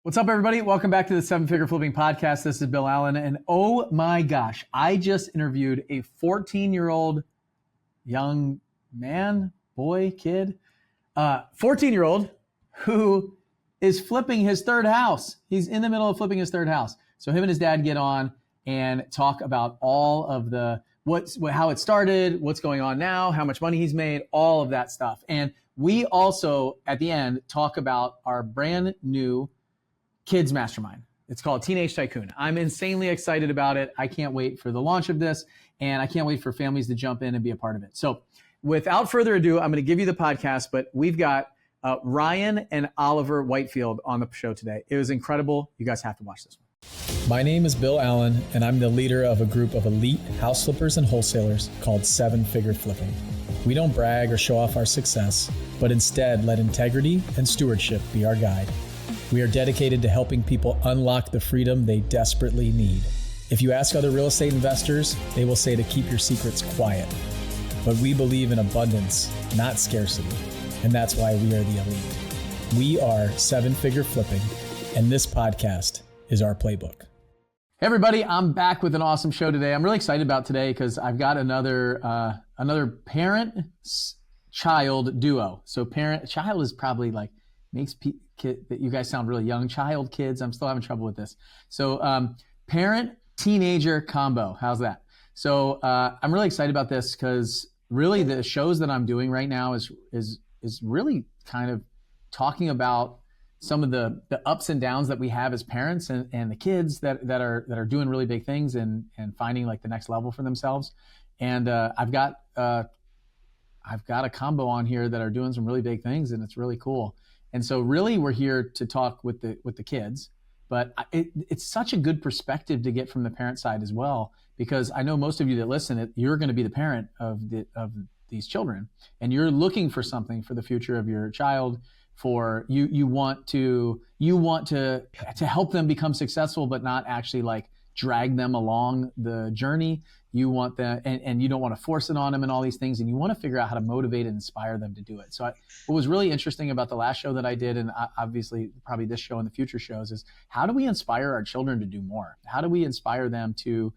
What's up, everybody? Welcome back to the Seven Figure Flipping Podcast. This is Bill Allen, and oh my gosh, I just interviewed a 14-year-old young man, boy, kid, 14-year-old who is flipping his third house. He's in the middle of flipping his third house. So him and his dad get on and talk about all of the how it started, what's going on now, how much money he's made, all of that stuff. And we also, at the end, talk about our brand new Kids Mastermind. It's called Teenage Tycoon. I'm insanely excited about it. I can't wait for the launch of this, and I can't wait for families to jump in and be a part of it. So without further ado, I'm going to give you the podcast, but we've got Ryan and Oliver Whitefield on the show today. It was incredible. You guys have to watch this one. My name is Bill Allen, and I'm the leader of a group of elite house flippers and wholesalers called Seven Figure Flipping. We don't brag or show off our success, but instead let integrity and stewardship be our guide. We are dedicated to helping people unlock the freedom they desperately need. If you ask other real estate investors, they will say to keep your secrets quiet. But we believe in abundance, not scarcity. And that's why we are the elite. We are Seven Figure Flipping, and this podcast is our playbook. Hey everybody, I'm back with an awesome show today. I'm really excited about today because I've got another parent-child duo. So parent-child is probably like, makes that you guys sound really young. Child, kids, I'm still having trouble with this. So parent-teenager combo, how's that? So I'm really excited about this because really the shows that I'm doing right now is really kind of talking about some of the ups and downs that we have as parents and the kids that are doing really big things and finding like the next level for themselves. And I've got a combo on here that are doing some really big things, and it's really cool. And so really we're here to talk with the kids, but it's such a good perspective to get from the parent side as well, because I know most of you that listen, you're going to be the parent of these children, and you're looking for something for the future of your child. For you want to help them become successful, but not actually like drag them along the journey. You want them, and you don't want to force it on them and all these things, and you want to figure out how to motivate and inspire them to do it. So what was really interesting about the last show that I did, and obviously probably this show and the future shows, is how do we inspire our children to do more? How do we inspire them to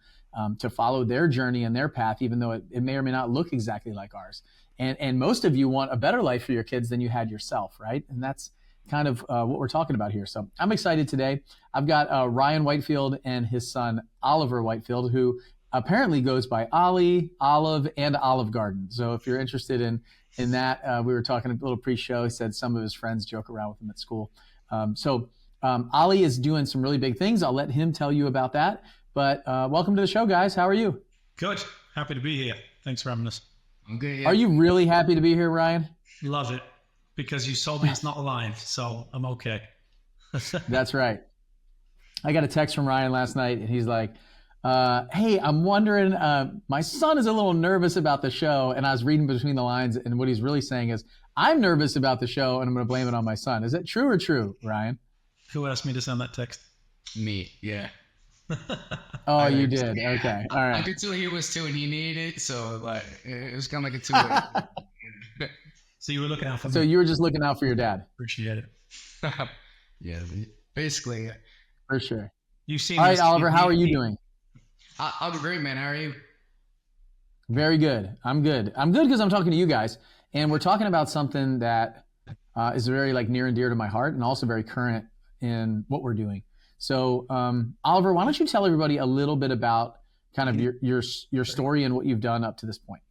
follow their journey and their path, even though it may or may not look exactly like ours? And most of you want a better life for your kids than you had yourself, right? And that's kind of what we're talking about here. So I'm excited today. I've got Ryan Whitefield and his son, Oliver Whitefield, who apparently goes by Ollie, Olive, and Olive Garden. So if you're interested in that, we were talking a little pre-show. He said some of his friends joke around with him at school. Ollie is doing some really big things. I'll let him tell you about that. But welcome to the show, guys. How are you? Good. Happy to be here. Thanks for having us. I'm good. Yeah. Are you really happy to be here, Ryan? Love it. Because you told me it's not alive, so I'm okay. That's right. I got a text from Ryan last night, and he's like, hey, I'm wondering, my son is a little nervous about the show. And I was reading between the lines, and what he's really saying is, I'm nervous about the show, and I'm going to blame it on my son. Is that true or true, Ryan? Who asked me to send that text? Me, yeah. Oh, you did? Okay. All right. I could tell he was too, and he needed it, so like it was kind of like a two-way. So you were looking out for me. So you were just looking out for your dad. Appreciate it. Yeah, basically. For sure. You've seen. All right, Oliver, how are you doing? I'll be great, man. How are you? Very good. I'm good. I'm good because I'm talking to you guys, and we're talking about something that is very like near and dear to my heart, and also very current in what we're doing. So, Oliver, why don't you tell everybody a little bit about kind of your story and what you've done up to this point?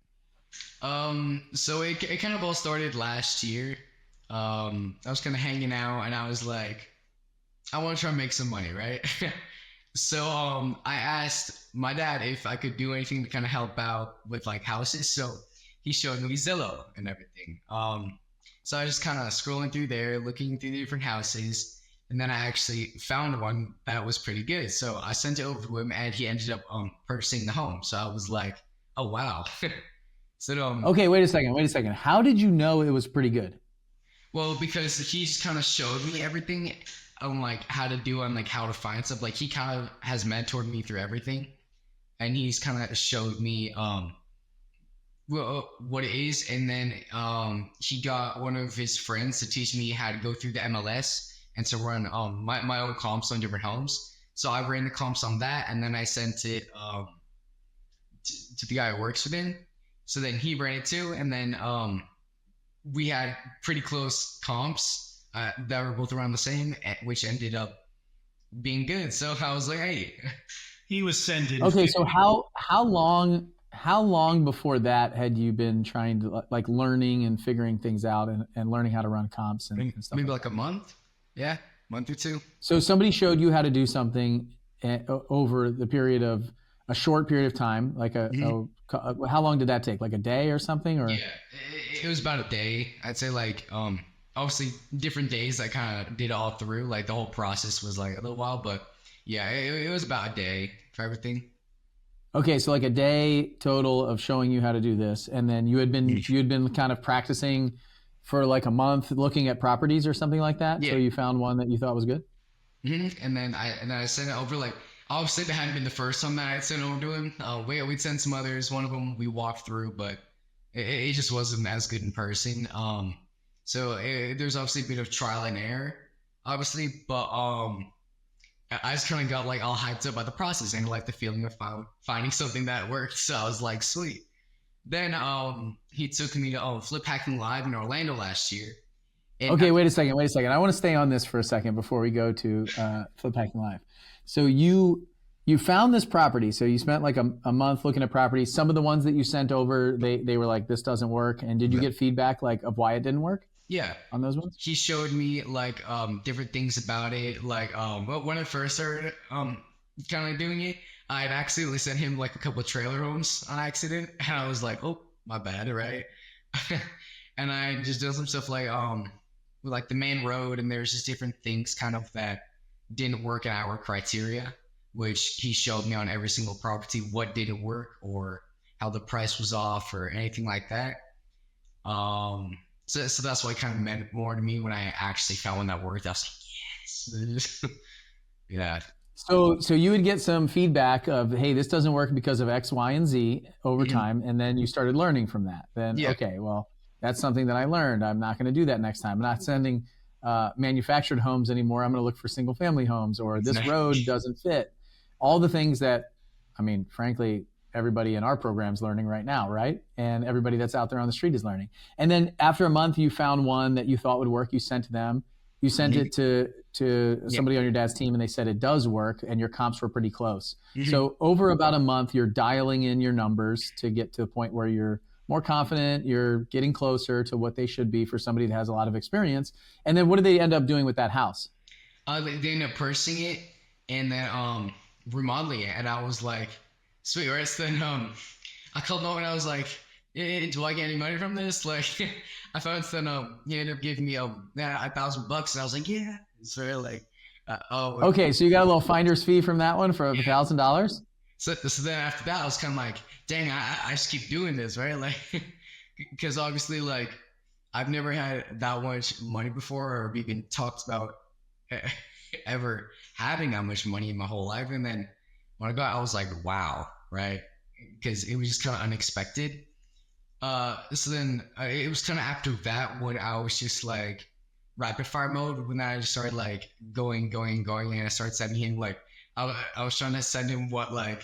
So it kind of all started last year. I was kind of hanging out, and I was like, I want to try and make some money, right? So I asked my dad if I could do anything to kind of help out with like houses. So he showed me Zillow and everything. So I just kind of scrolling through there, looking through the different houses. And then I actually found one that was pretty good. So I sent it over to him, and he ended up purchasing the home. So I was like, oh, wow. So okay, wait a second. How did you know it was pretty good? Well, because he just kind of showed me everything on like how to do and like how to find stuff. Like he kind of has mentored me through everything. And he's kind of showed me what it is. And then he got one of his friends to teach me how to go through the MLS and to run my own comps on different homes. So I ran the comps on that, and then I sent it to the guy who works with him. So then he ran it too, and then we had pretty close comps that were both around the same, which ended up being good. So I was like, hey. He was sending. Okay, so how long before that had you been trying to like learning and figuring things out and learning how to run comps and stuff? Maybe like a month. Yeah, month or two. So somebody showed you how to do something over the period of a short period of time, like how long did that take? Like a day or something? Or Yeah, it was about a day. I'd say like obviously different days I kind of did all through. Like the whole process was like a little while, but yeah, it was about a day for everything. okay, so like a day total of showing you how to do this, and then you had been kind of practicing for like a month, looking at properties or something like that. Yeah. So you found one that you thought was good. And then I sent it over. Like obviously that hadn't been the first time that I had sent over to him. We'd sent some others. One of them we walked through, but it just wasn't as good in person. So there's obviously a bit of trial and error, obviously, but I just kind of got like all hyped up by the process and like the feeling of finding something that worked. So I was like, sweet. Then he took me to Flip Hacking Live in Orlando last year. And Okay, wait a second. I want to stay on this for a second before we go to Flip Hacking Live. So you found this property. So you spent like a month looking at properties. Some of the ones that you sent over, they were like, this doesn't work. And did you get feedback like of why it didn't work? Yeah, on those ones? He showed me like different things about it. Like when I first started kind of doing it, I had accidentally sent him like a couple of trailer homes on accident, and I was like, oh, my bad, right? And I just did some stuff like the main road, and there's just different things kind of that didn't work in our criteria, which he showed me on every single property what didn't work or how the price was off or anything like that. So that's why it kind of meant more to me when I actually found one that worked. I was like, yes. Yeah. So you would get some feedback of, hey, this doesn't work because of X, Y, and Z over time, and then you started learning from that. Then okay, well, that's something that I learned. I'm not going to do that next time. I'm not sending manufactured homes anymore. I'm going to look for single family homes, or this road doesn't fit. All the things that, I mean, frankly, everybody in our program's learning right now, right? And everybody that's out there on the street is learning. And then after a month, you found one that you thought would work. You sent to them. You sent it to somebody on your dad's team, and they said it does work, and your comps were pretty close. So over about a month, you're dialing in your numbers to get to the point where you're more confident, you're getting closer to what they should be for somebody that has a lot of experience. And then what did they end up doing with that house? They ended up purchasing it and then remodeling it. And I was like, sweet, right? So then I called Noah and I was like, do I get any money from this? Like, I found then he ended up giving me $1,000, and I was like, yeah. So like, okay, so you got a little finder's fee from that one for $1,000. So then after that, I was kind of like, dang, I just keep doing this, right? Like, because obviously, like, I've never had that much money before, or even talked about ever having that much money in my whole life. And then when I got, I was like, wow, right? Because it was just kind of unexpected. So then it was kind of after that when I was just like rapid fire mode, when I just started like going, and I started sending him like, I was trying to send him like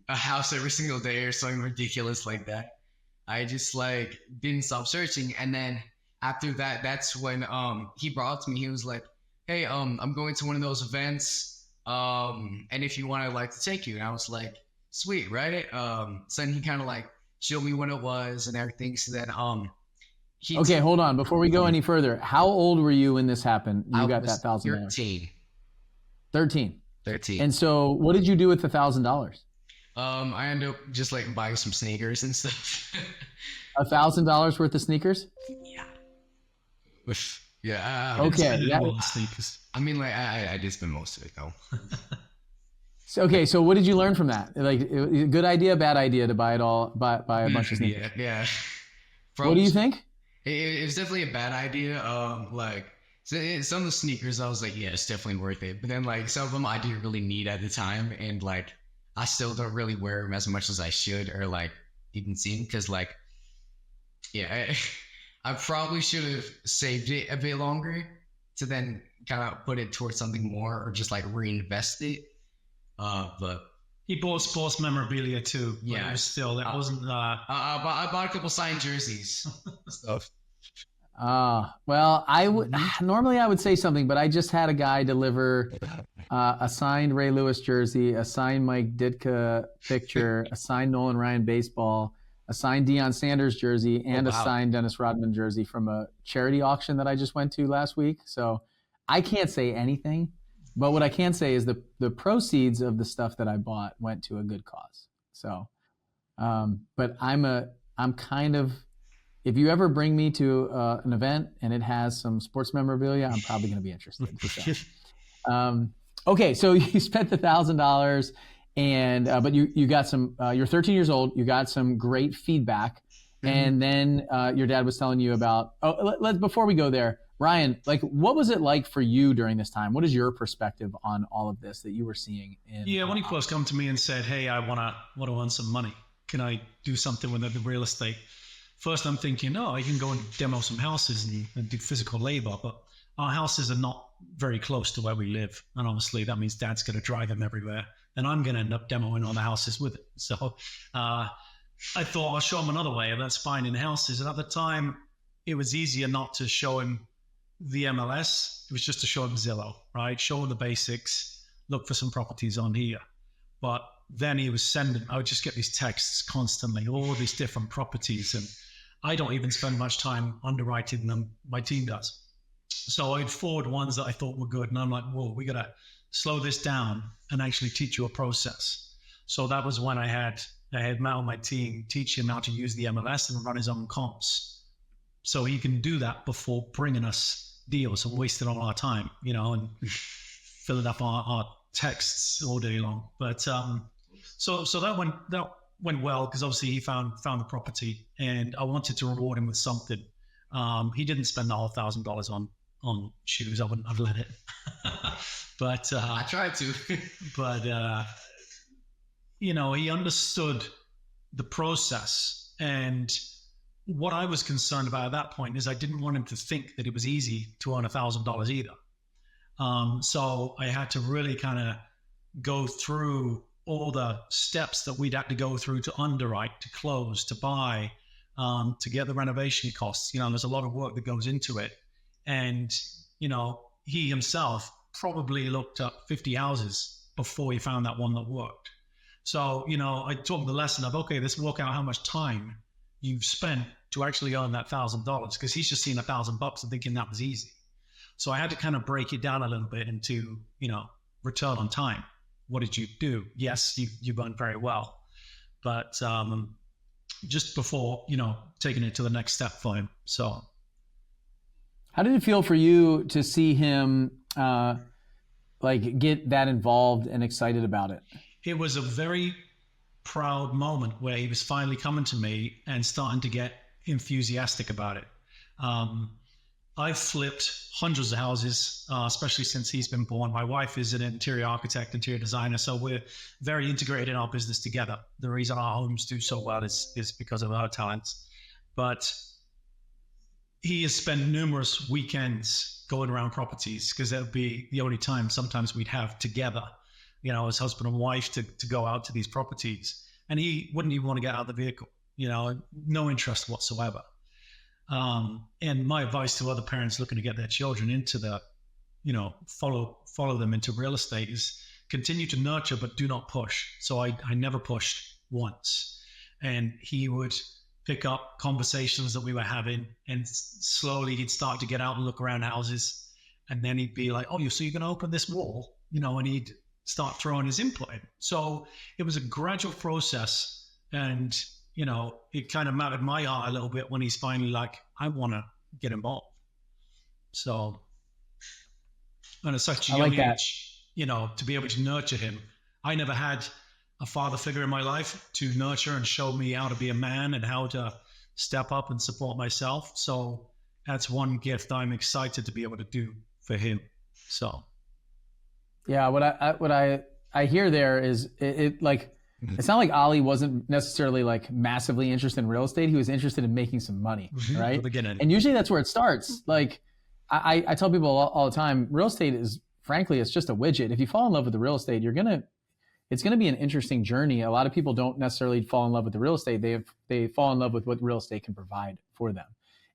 a house every single day or something ridiculous like that. I just like didn't stop searching. And then after that, that's when he brought up to me, he was like, hey, I'm going to one of those events, and if you want, I'd like to take you. And I was like, sweet, right? So then he kind of like showed me what it was and everything. So then okay, hold on, before we go any further, how old were you when this happened? You got that $1,000. 13. 13. And so what did you do with the $1,000? I ended up just like buying some sneakers and stuff. $1,000 worth of sneakers? Yeah. Yeah. Okay. Sneakers. I mean, like I did spend most of it though. So what did you learn from that? Like, good idea, bad idea to buy it all, buy a bunch of sneakers? Yeah. What do you think? It was definitely a bad idea. Like some of the sneakers, I was like, yeah, it's definitely worth it. But then like some of them I didn't really need at the time, and like I still don't really wear them as much as I should, or like even see them, because like, yeah, I probably should have saved it a bit longer. to then kind of put it towards something more or just like reinvest it. But He bought sports memorabilia too. But Yeah. it was still, that wasn't, I bought a couple signed jerseys. Stuff. Well, I would normally I would say something, but I just had a guy deliver a signed Ray Lewis jersey, a signed Mike Ditka picture, a signed Nolan Ryan baseball, a signed Deion Sanders jersey, and a wow. signed Dennis Rodman jersey from a charity auction that I just went to last week. So I can't say anything, but what I can say is the proceeds of the stuff that I bought went to a good cause. So, but I'm kind of, if you ever bring me to an event and it has some sports memorabilia, I'm probably going to be interested. So. Okay, so you spent $1,000, and but you got some. You're 13 years old. You got some great feedback, and then your dad was telling you about. Let's before we go there, Ryan. Like, what was it like for you during this time? What is your perspective on all of this that you were seeing? when he first come to me and said, "Hey, I wanna earn some money. Can I do something with the real estate?" First, I'm thinking, I can go and demo some houses and do physical labor, but our houses are not very close to where we live. And obviously that means Dad's going to drive them everywhere. And I'm going to end up demoing all the houses with it. So I thought I'll show him another way. That's finding houses. And at the time, it was easier not to show him the MLS. It was just to show him Zillow, right? Show him the basics, look for some properties on here. But then I would just get these texts constantly, all these different properties. And I don't even spend much time underwriting them. My team does. So I'd forward ones that I thought were good. And I'm like, whoa, we got to slow this down and actually teach you a process. So that was when I had Matt on my team teach him how to use the MLS and run his own comps. So he can do that before bringing us deals and wasting all our time, and filling up our texts all day long. But so that went well, because obviously he found the property, and I wanted to reward him with something. He didn't spend the whole $1,000 on shoes. I wouldn't have let it. But I tried to. but he understood the process. And what I was concerned about at that point is I didn't want him to think that it was easy to earn $1,000 either. So I had to really kind of go through all the steps that we'd have to go through to underwrite, to close, to buy, to get the renovation costs. There's a lot of work that goes into it. And, he himself probably looked up 50 houses before he found that one that worked. So, I taught him the lesson of, okay, let's work out how much time you've spent to actually earn that $1,000, because he's just seen $1,000 and thinking that was easy. So I had to kind of break it down a little bit into, return on time. What did you do? Yes, you earned very well, but just before, taking it to the next step for him. So how did it feel for you to see him get that involved and excited about it? It was a very proud moment where he was finally coming to me and starting to get enthusiastic about it. I've flipped hundreds of houses, especially since he's been born. My wife is an interior architect, interior designer, so we're very integrated in our business together. The reason our homes do so well is because of our talents. But he has spent numerous weekends going around properties, because that would be the only time sometimes we'd have together, as husband and wife to go out to these properties. And he wouldn't even want to get out of the vehicle, no interest whatsoever. And my advice to other parents looking to get their children into the, follow them into real estate is continue to nurture, but do not push. So I never pushed once. And he would pick up conversations that we were having, and slowly he'd start to get out and look around houses. And then he'd be like, oh, so you're going to open this wall, and he'd start throwing his input in. So it was a gradual process. And it kind of mattered my heart a little bit when he's finally like, I want to get involved. So, and at such a young age, to be able to nurture him. I never had a father figure in my life to nurture and show me how to be a man and how to step up and support myself. So that's one gift I'm excited to be able to do for him. So. Yeah, what I hear there is it it's not like Ali wasn't necessarily massively interested in real estate. He was interested in making some money, right? Beginning. And usually that's where it starts. I tell people all the time, real estate is, frankly, it's just a widget. If you fall in love with the real estate, it's going to be an interesting journey. A lot of people don't necessarily fall in love with the real estate. They fall in love with what real estate can provide for them.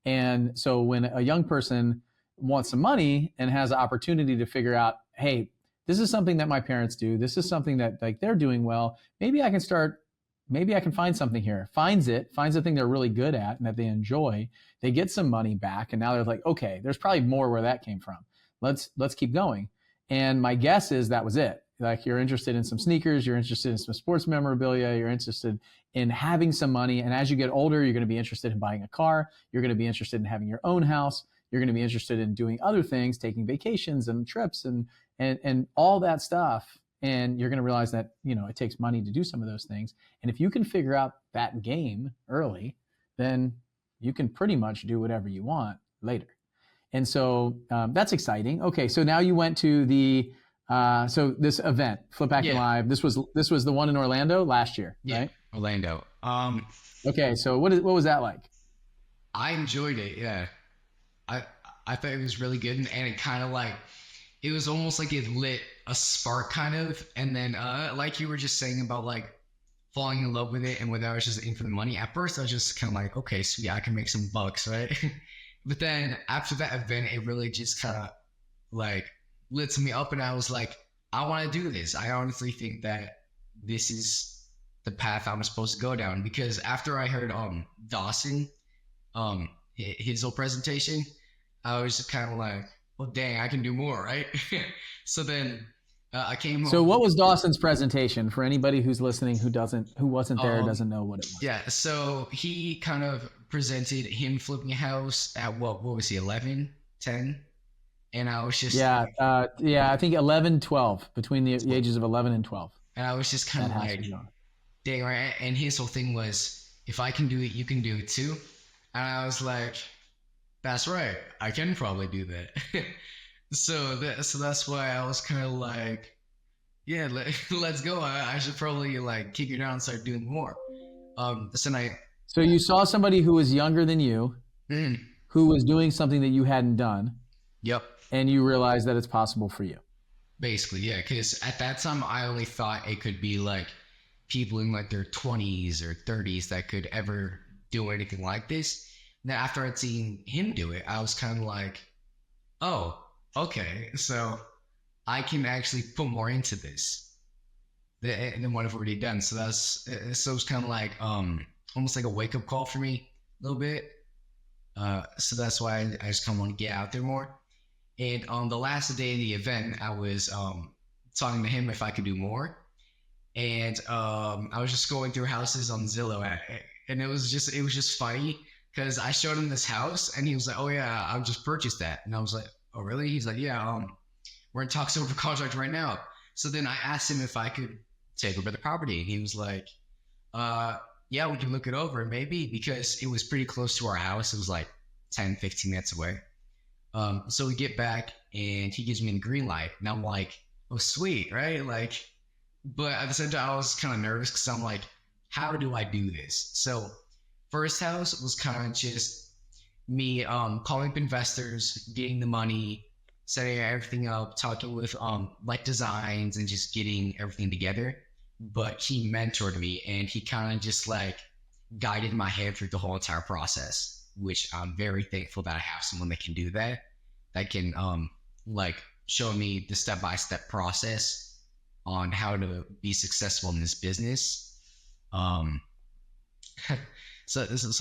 And so when a young person wants some money and has the opportunity to figure out, hey, this is something that my parents do. This is something that like they're doing well. Maybe I can find something here. Finds the thing they're really good at and that they enjoy. They get some money back. And now they're like, okay, there's probably more where that came from. Let's keep going. And my guess is that was it. Like, you're interested in some sneakers, you're interested in some sports memorabilia, you're interested in having some money. And as you get older, you're going to be interested in buying a car. You're going to be interested in having your own house. You're going to be interested in doing other things, taking vacations and trips and all that stuff. And you're going to realize that, it takes money to do some of those things. And if you can figure out that game early, then you can pretty much do whatever you want later. And so that's exciting. Okay, so now you went to the so this event, Flip Acting Live. This was the one in Orlando last year, right? Orlando. Okay, so what was that like? I enjoyed it. Yeah, I thought it was really good, and it kind of like, it was almost like it lit a spark, kind of. And then like you were just saying about like falling in love with it, and whether I was just in for the money. At first, I was just kind of like, okay, sweet, I can make some bucks, right? But then after that event, it really just kind of like lit me up, and I was like, I want to do this. I honestly think that this is the path I'm supposed to go down, because after I heard Dawson his whole presentation, I was just kind of like, well, dang, I can do more, right? So then I came home. So what was Dawson's presentation for anybody who's listening who wasn't there, doesn't know what it was? Yeah, so he kind of presented him flipping a house at what was he, 11, 10? And I was just I think 11, 12, between the ages of 11 and 12. And I was just kind of like, dang, right? And his whole thing was, if I can do it, you can do it too. And I was like, that's right, I can probably do that. So that's why I was kind of like, yeah, let's go. I should probably like kick it down and start doing more. So you saw somebody who was younger than you, who was doing something that you hadn't done. Yep. And you realize that it's possible for you. Basically, yeah, because at that time, I only thought it could be like people in like their 20s or 30s that could ever do anything like this. And then after I'd seen him do it, I was kind of like, oh, okay, so I can actually put more into this than what I've already done. So it's kind of like almost like a wake-up call for me a little bit. So that's why I just kind of want to get out there more. And on the last day of the event, I was talking to him if I could do more. And I was just going through houses on Zillow, and it was just funny because I showed him this house, and he was like, "Oh yeah, I've just purchased that." And I was like, "Oh really?" He's like, "Yeah, we're in talks over contract right now." So then I asked him if I could take over the property, and he was like, "Yeah, we can look it over, maybe," because it was pretty close to our house. It was like 10, 15 minutes away. So we get back, and he gives me the green light, and I'm like, "Oh sweet," right? Like, but at the same time, I was kind of nervous because I'm like, "How do I do this?" So first house was kind of just me calling up investors, getting the money, setting everything up, talking with like designs, and just getting everything together. But he mentored me, and he kind of just like guided my head through the whole entire process, which I'm very thankful that I have someone that can do that can like show me the step-by-step process on how to be successful in this business. So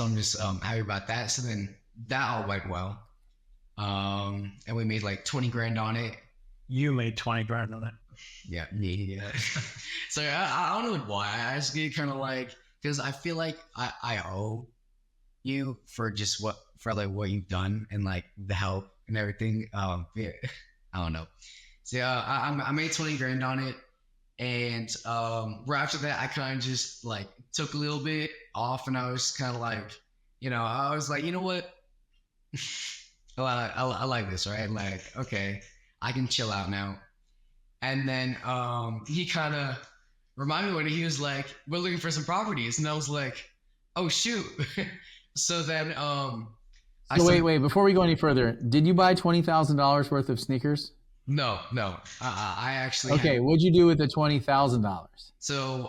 I'm just happy about that. So then that all went well. And we made like 20 grand on it. You made 20 grand on it. Yeah. So I don't know why. I just get kind of like, because I feel like I owe you for what you've done and like the help and everything. Yeah, I don't know. So I made 20 grand on it. And right after that, I kind of just like took a little bit off, and I was kind of like, I was like, you know what? I like this, right? Like, okay, I can chill out now. And then he kind of reminded me when he was like, we're looking for some properties. And I was like, oh, shoot. So then. So wait, before we go any further, did you buy $20,000 worth of sneakers? No, no. I actually Okay, had, what'd you do with the $20,000? so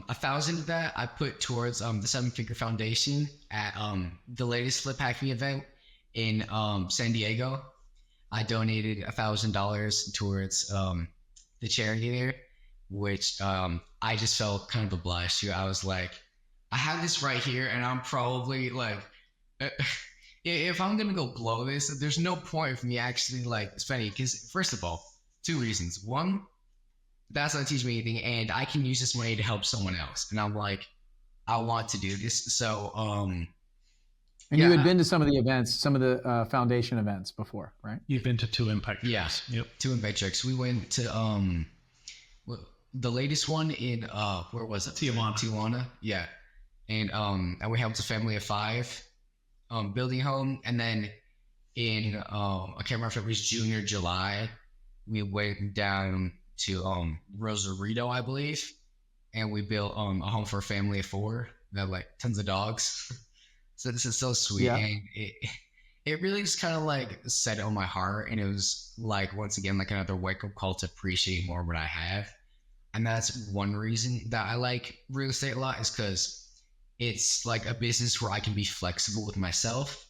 1,000 of that I put towards the Seven Figure Foundation at the latest flip hacking event in San Diego. I donated $1,000 towards the charity there, which I just felt kind of obliged to. I was like, I have this right here, and I'm probably like, if I'm gonna go blow this, there's no point for me actually like spending. Because first of all, two reasons. One, that's not teaching me anything, and I can use this money to help someone else. And I'm like, I want to do this. So And yeah, you had been to some of the events, some of the foundation events before, right? You've been to 2 impact. yeah, Yep. two invite checks. We went to the latest one in where was it? Tijuana. Yeah. And we helped a family of 5 building a home. And then in I can't remember if it was June or July, we went down to Rosarito, I believe, and we built a home for a family of 4 that had like tons of dogs. So this is so sweet. Yeah. And it really just kind of like set it on my heart, and it was like once again like another wake up call to appreciate more what I have. And that's one reason that I like real estate a lot, is because it's like a business where I can be flexible with myself,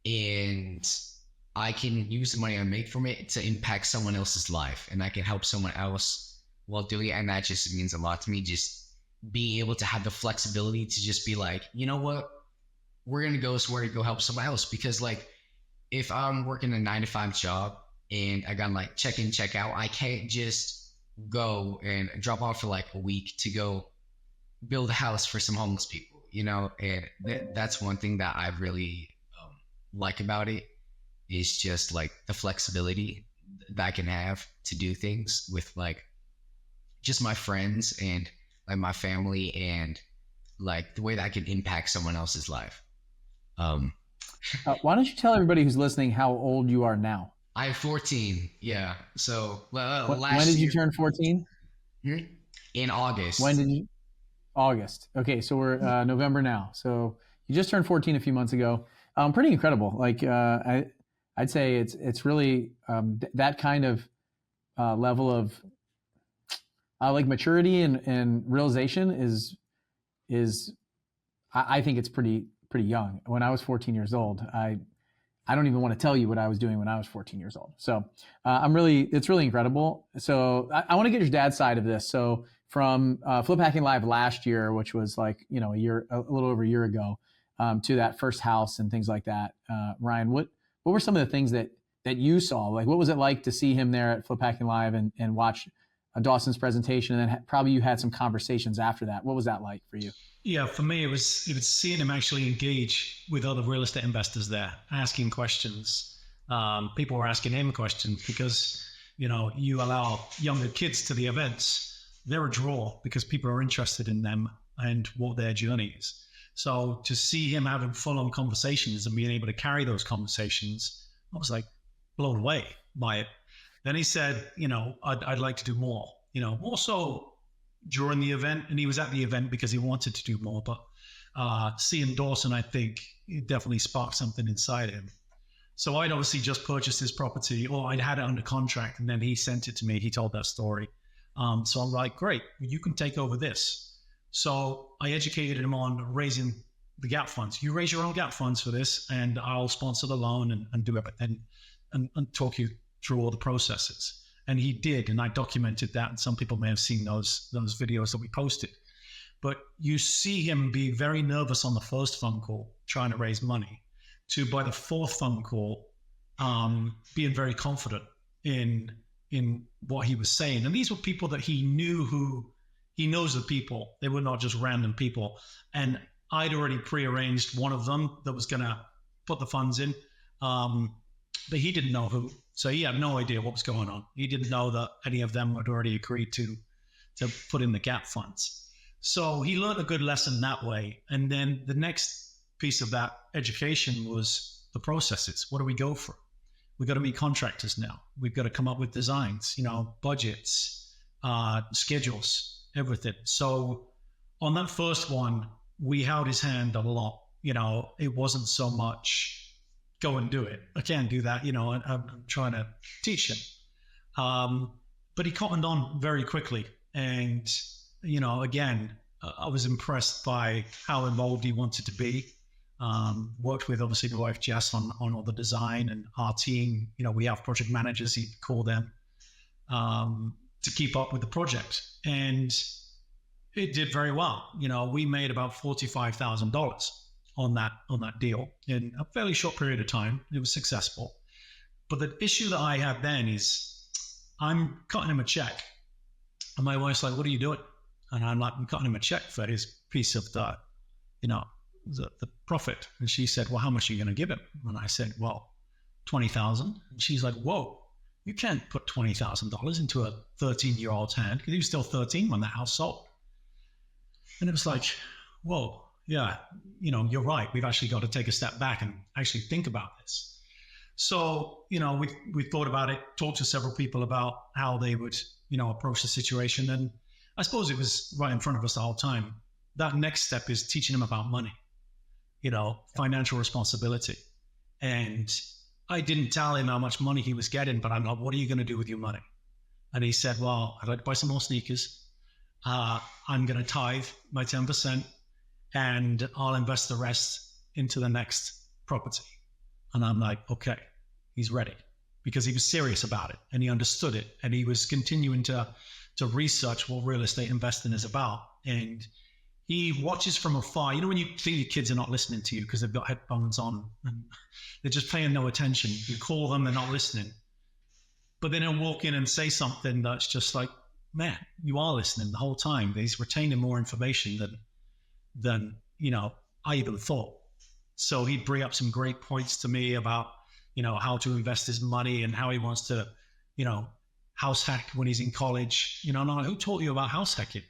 and I can use the money I make from it to impact someone else's life, and I can help someone else while doing it. And that just means a lot to me, just being able to have the flexibility to just be like, you know what, we're going to go somewhere to go help someone else. Because like, if I'm working a 9-to-5 job and I got like check in, check out, I can't just go and drop off for like a week to go build a house for some homeless people, you know? And that's one thing that I really like about it, is just like the flexibility that I can have to do things with like just my friends and like my family, and like the way that I can impact someone else's life. Why don't you tell everybody who's listening how old you are now? I'm 14. Yeah. So When did you turn 14? In August. When did you? August. Okay, so we're November now. So you just turned 14 a few months ago. Pretty incredible. Like I'd say it's really that kind of level of like maturity and realization is I think it's pretty young. When I was 14 years old, I don't even want to tell you what I was doing when I was 14 years old. So it's really incredible. So I want to get your dad's side of this. So from Flip Hacking Live last year, which was like, a little over a year ago, to that first house and things like that. Ryan, what were some of the things that you saw? Like, what was it like to see him there at Flip Hacking Live and watch Dawson's presentation? And then probably you had some conversations after that. What was that like for you? Yeah, for me, it was seeing him actually engage with other real estate investors there, asking questions. People were asking him questions because, you allow younger kids to the events. They're a draw because people are interested in them and what their journey is. So to see him having full-on conversations and being able to carry those conversations, I was like blown away by it. Then he said, I'd like to do more, more so during the event. And he was at the event because he wanted to do more. But seeing Dawson, I think it definitely sparked something inside him. So I'd obviously just purchased his property, or I'd had it under contract, and then he sent it to me. He told that story. So I'm like, great, you can take over this. So I educated him on raising the gap funds. You raise your own gap funds for this, and I'll sponsor the loan and do everything and talk you through all the processes. And he did, and I documented that. And some people may have seen those videos that we posted. But you see him be very nervous on the first phone call, trying to raise money, to by the 4th phone call, being very confident in what he was saying. And these were people that he knew he knows the people. They were not just random people. And I'd already prearranged one of them that was going to put the funds in. But he didn't know who. So he had no idea what was going on. He didn't know that any of them had already agreed to put in the gap funds. So he learned a good lesson that way. And then the next piece of that education was the processes. What do we go for? We've got to meet contractors now. We've got to come up with designs, budgets, schedules, everything. So on that first one, we held his hand a lot. It wasn't so much go and do it. I can't do that, and I'm trying to teach him. But he cottoned on very quickly. And, again, I was impressed by how involved he wanted to be. Worked with, obviously, my wife, Jess, on all the design, and our team, we have project managers, you call them, to keep up with the project. And it did very well. We made about $45,000 on that deal in a fairly short period of time. It was successful. But the issue that I have then is I'm cutting him a check. And my wife's like, what are you doing? And I'm like, I'm cutting him a check for his piece of the profit. And she said, well, how much are you going to give him? And I said, well, $20,000. And she's like, whoa, you can't put $20,000 into a 13-year-old's hand, because he was still 13 when that house sold. And it was like, whoa, yeah, you're right. We've actually got to take a step back and actually think about this. So, we thought about it, talked to several people about how they would, approach the situation. And I suppose it was right in front of us the whole time. That next step is teaching him about money, financial responsibility. And I didn't tell him how much money he was getting, but I'm like, what are you going to do with your money? And he said, well, I'd like to buy some more sneakers. I'm going to tithe my 10% and I'll invest the rest into the next property. And I'm like, okay, he's ready, because he was serious about it and he understood it, and he was continuing to research what real estate investing is about. And he watches from afar. When you think your kids are not listening to you because they've got headphones on and they're just paying no attention. You call them, they're not listening. But then he'll walk in and say something that's just like, man, you are listening the whole time. He's retaining more information than I even thought. So he'd bring up some great points to me about, how to invest his money and how he wants to, house hack when he's in college. And I'm like, who taught you about house hacking?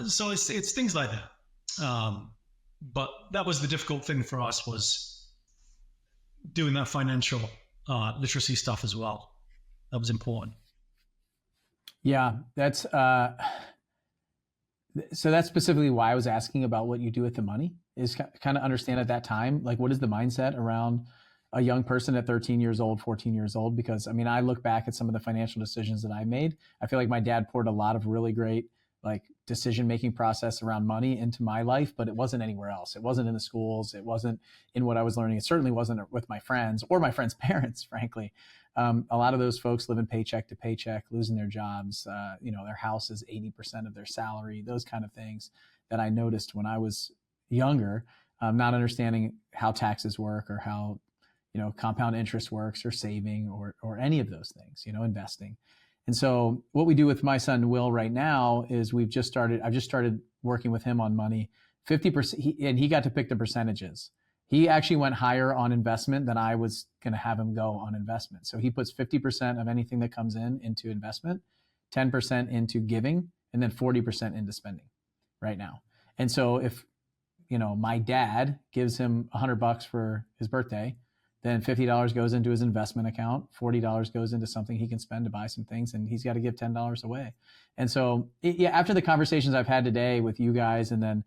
So it's things like that. But that was the difficult thing for us, was doing that financial literacy stuff as well. That was important. Yeah, that's so that's specifically why I was asking about what you do with the money, is kind of understand at that time, like, what is the mindset around a young person at 13 years old, 14 years old? Because I look back at some of the financial decisions that I made. I feel like my dad poured a lot of really great, like, decision-making process around money into my life, but it wasn't anywhere else. It wasn't in the schools. It wasn't in what I was learning. It certainly wasn't with my friends or my friends' parents, frankly. A lot of those folks living paycheck to paycheck, losing their jobs, their house is 80% of their salary, those kind of things that I noticed when I was younger, not understanding how taxes work or how, compound interest works, or saving, or any of those things, investing. And so what we do with my son, Will, right now is I've just started working with him on money. 50%, and he got to pick the percentages. He actually went higher on investment than I was going to have him go on investment. So he puts 50% of anything that comes in into investment, 10% into giving, and then 40% into spending right now. And so if, my dad gives him $100 for his birthday, then $50 goes into his investment account, $40 goes into something he can spend to buy some things, and he's got to give $10 away. And so, after the conversations I've had today with you guys, and then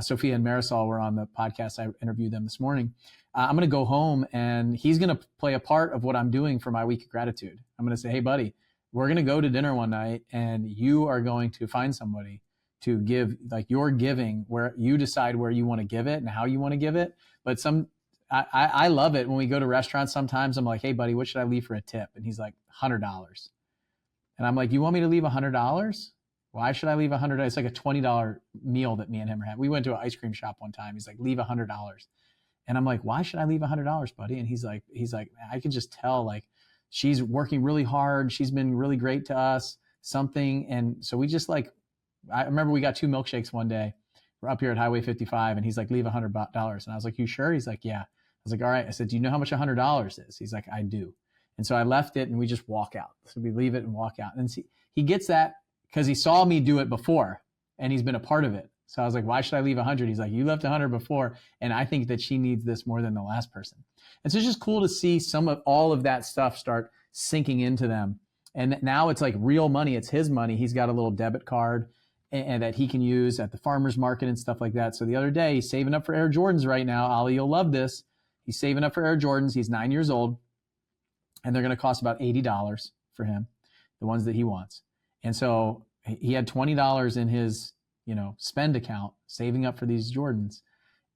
Sophia and Marisol were on the podcast, I interviewed them this morning. I'm going to go home, and he's going to play a part of what I'm doing for my week of gratitude. I'm going to say, hey, buddy, we're going to go to dinner one night, and you are going to find somebody to give, like, your giving, where you decide where you want to give it and how you want to give it. But I love it when we go to restaurants. Sometimes I'm like, hey, buddy, what should I leave for a tip? And he's like, $100. And I'm like, you want me to leave $100? Why should I leave $100? It's like a $20 meal that me and him are having. We went to an ice cream shop one time. He's like, leave $100. And I'm like, why should I leave $100, buddy? And he's like, I can just tell, like, she's working really hard. She's been really great to us, something. And so we just, like, I remember we got 2 milkshakes one day. We're up here at Highway 55, and he's like, leave $100. And I was like, you sure? He's like, yeah. I was like, all right. I said, do you know how much $100 is? He's like, I do. And so I left it, and we just walk out. So we leave it and walk out. And he gets that because he saw me do it before, and he's been a part of it. So I was like, why should I leave 100? He's like, you left 100 before, and I think that she needs this more than the last person. And so it's just cool to see some of all of that stuff start sinking into them. And now it's like real money. It's his money. He's got a little debit card and that he can use at the farmer's market and stuff like that. So the other day, he's saving up for Air Jordans right now. Ollie, you'll love this. He's saving up for Air Jordans. He's 9 years old, and they're going to cost about $80 for him, the ones that he wants. And so he had $20 in his, spend account, saving up for these Jordans.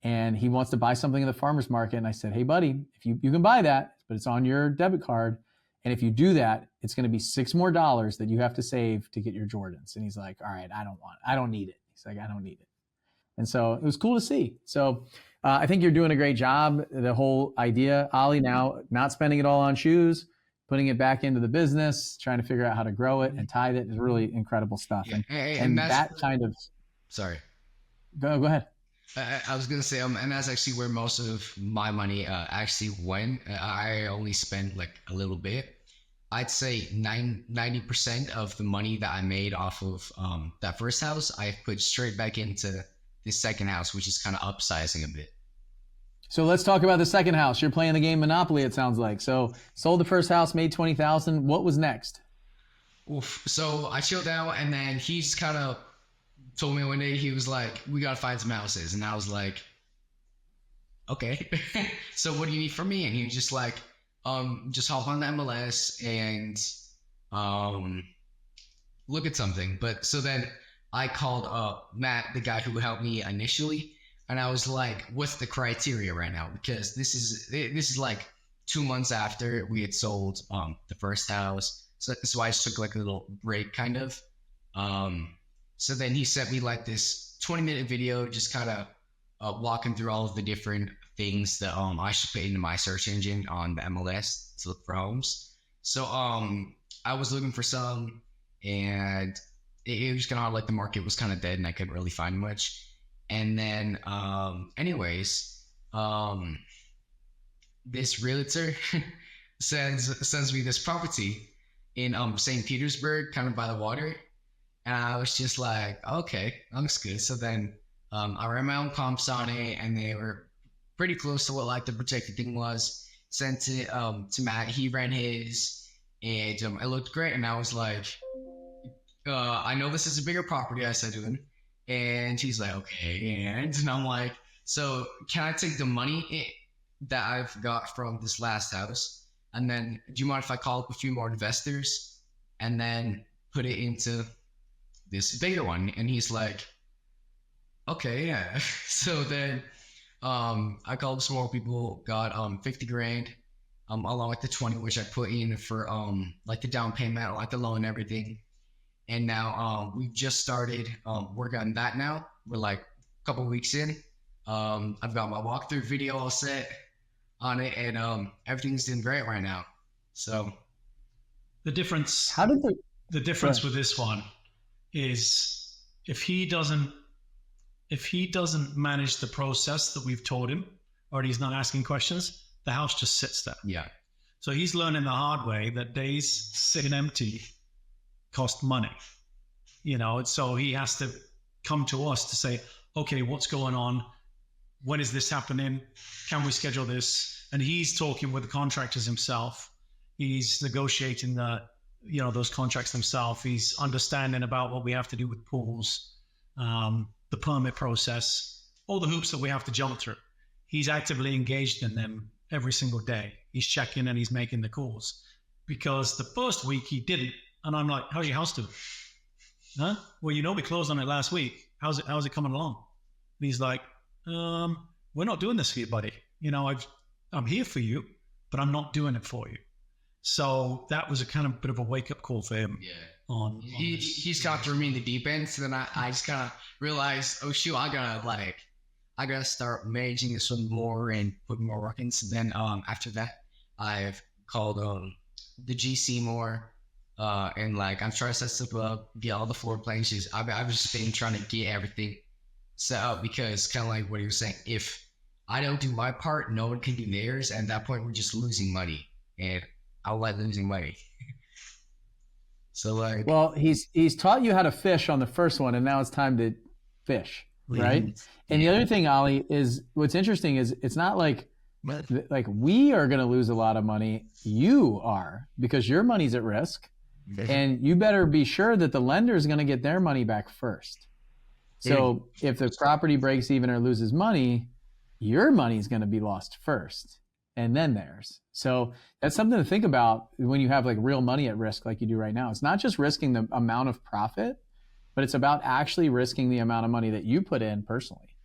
And he wants to buy something at the farmer's market. And I said, hey, buddy, if you can buy that, but it's on your debit card. And if you do that, it's going to be $6 more that you have to save to get your Jordans. And he's like, all right, I don't need it. He's like, I don't need it. And so it was cool to see. So I think you're doing a great job. The whole idea, Ollie, now not spending it all on shoes, putting it back into the business, trying to figure out how to grow it and tithe it is really incredible stuff. Yeah. And that kind of, sorry. Go ahead. I was gonna say, and that's actually where most of my money actually went. I only spent like a little bit. I'd say 90% of the money that I made off of that first house, I put straight back into the second house, which is kind of upsizing a bit. So let's talk about the second house. You're playing the game Monopoly, it sounds like. So sold the first house, made $20,000. What was next? Oof. So I chilled out, and then he's kind of told me one day, he was like, we gotta find some houses. And I was like, okay. So what do you need from me? And he was just like, just hop on the MLS and look at something. But so then I called Matt, the guy who helped me initially, and I was like, what's the criteria right now? Because this is like 2 months after we had sold the first house. So I just took like a little break kind of. So then he sent me like this 20-minute video, just kind of walking through all of the different things that I should put into my search engine on the MLS to look for homes. So I was looking for some, and it was kind of like the market was kind of dead and I couldn't really find much. And then this realtor sends me this property in St. Petersburg, kind of by the water. And I was just like, okay, that looks good. So then I ran my own comps on it, and they were pretty close to what like the projected thing was. Sent it to Matt. He ran his, and it looked great. And I was like, I know this is a bigger property, I said to him. And he's like, okay. And I'm like, so can I take the money that I've got from this last house, and then do you mind if I call up a few more investors and then put it into this bigger one? And he's like, okay, yeah. So then I called some more people, got 50 grand along with the 20 which I put in for like the down payment, like the loan and everything. And now we've just started working on that now. We're like a couple weeks in. I've got my walkthrough video all set on it, and everything's doing great right now. So the difference How did the difference with this one is if he doesn't manage the process that we've taught him, or he's not asking questions, the house just sits there. yeah. So he's learning the hard way that days sitting empty cost money, and so he has to come to us to say, okay, what's going on? When is this happening? Can we schedule this? And he's talking with the contractors himself. He's negotiating those contracts himself. He's understanding about what we have to do with pools, the permit process, all the hoops that we have to jump through. He's actively engaged in them every single day. He's checking and he's making the calls, because the first week he didn't. And I'm like, how's your house doing? Huh? Well, we closed on it last week. How's it coming along? And he's like, we're not doing this for you, buddy. I'm here for you, but I'm not doing it for you. So that was a kind of bit of a wake up call for him. Yeah. He's kind of threw me in the deep end. So then I just kind of realized, oh shoot, I gotta start managing this one more and put more work in. So then after that, I've called the GC more. And like I'm trying to set stuff up, get all the floor plans. I've just been trying to get everything set up, because kind of like what he was saying, if I don't do my part, no one can do theirs. And at that point, we're just losing money, and I like losing money. So like, well, he's taught you how to fish on the first one, and now it's time to fish, right? And the other thing, Ollie, is what's interesting is it's not like we are going to lose a lot of money. You are, because your money's at risk. And you better be sure that the lender is going to get their money back first. So if the property breaks even or loses money, your money is going to be lost first. and then theirs. So that's something to think about when you have like real money at risk, like you do right now. It's not just risking the amount of profit, but it's about actually risking the amount of money that you put in personally.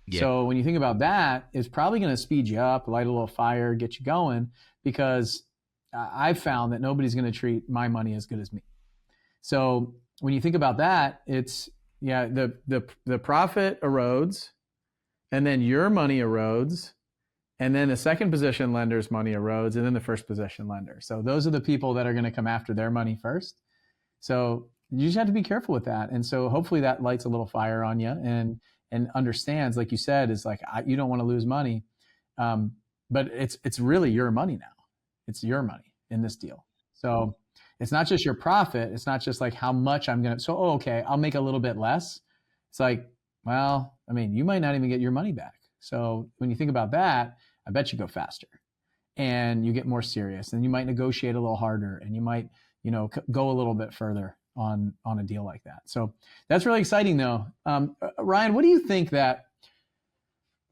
Yeah. So when you think about that, it's probably going to speed you up, light a little fire, get you going, because I've found that nobody's going to treat my money as good as me. So when you think about that, it's, yeah, the profit erodes, and then your money erodes, and then the second position lender's money erodes, and then the first position lender. So those are the people that are going to come after their money first. So you just have to be careful with that. And so hopefully that lights a little fire on you and understands, like you said, is like, you don't want to lose money. But it's really your money now. It's your money in this deal. So it's not just your profit. It's not just like how much I'm going to, so, okay, I'll make a little bit less. It's like, well, I mean, you might not even get your money back. So when you think about that, I bet you go faster and you get more serious, and you might negotiate a little harder, and you might, go a little bit further on a deal like that. So that's really exciting though. Ryan, what do you think that,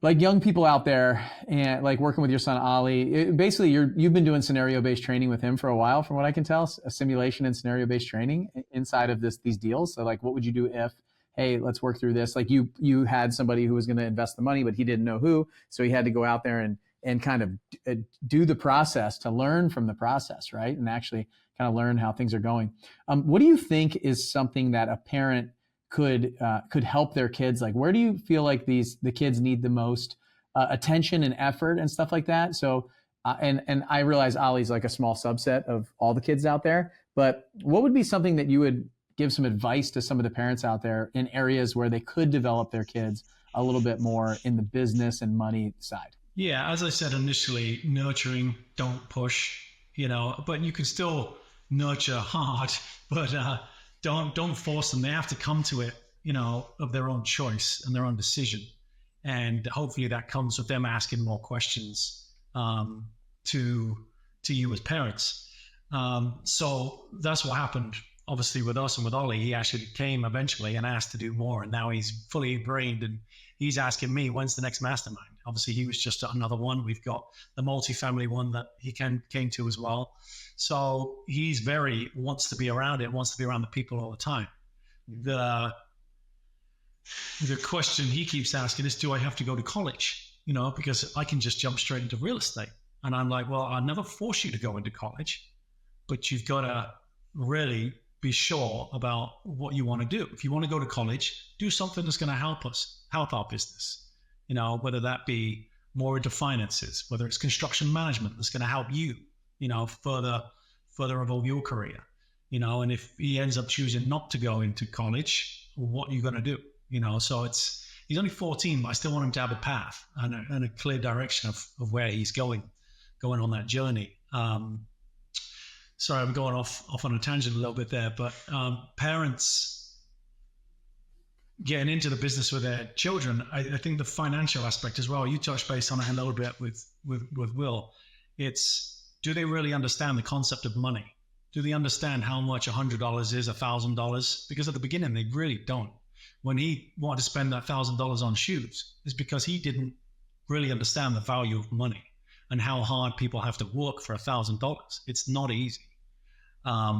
like, young people out there and like working with your son, Ollie, basically you've been doing scenario-based training with him for a while, from what I can tell, a simulation and scenario-based training inside of these deals. So like, what would you do if, hey, let's work through this? Like you had somebody who was going to invest the money, but he didn't know who. So he had to go out there and kind of do the process to learn from the process, right? And actually kind of learn how things are going. What do you think is something that a parent could help their kids? Like, where do you feel like the kids need the most attention and effort and stuff like that? So, and I realize Ollie's like a small subset of all the kids out there, but what would be something that you would give some advice to some of the parents out there in areas where they could develop their kids a little bit more in the business and money side? Yeah, as I said initially, nurturing, don't push, but you can still nurture hard, but don't force them. They have to come to it, of their own choice and their own decision. And hopefully that comes with them asking more questions to you as parents. So that's what happened, obviously, with us and with Ollie. He actually came eventually and asked to do more, and now he's fully ingrained, and he's asking me, when's the next mastermind? Obviously, he was just another one. We've got the multifamily one that he came to as well. So he's wants to be around it, wants to be around the people all the time. The question he keeps asking is, do I have to go to college? Because I can just jump straight into real estate. And I'm like, well, I'll never force you to go into college, but you've got to really be sure about what you want to do. If you want to go to college, do something that's going to help our business, whether that be more into finances, whether it's construction management that's going to help you, further evolve your career, and if he ends up choosing not to go into college, what are you going to do? So he's only 14, but I still want him to have a path and a clear direction of where he's going on that journey. Sorry, I'm going off on a tangent a little bit there, but parents getting into the business with their children, I think the financial aspect as well, you touched base on it a little bit with Will. It's, do they really understand the concept of money? Do they understand how much $100 is, $1,000? Because at the beginning, they really don't. When he wanted to spend that $1,000 on shoes, it's because he didn't really understand the value of money and how hard people have to work for $1,000. It's not easy.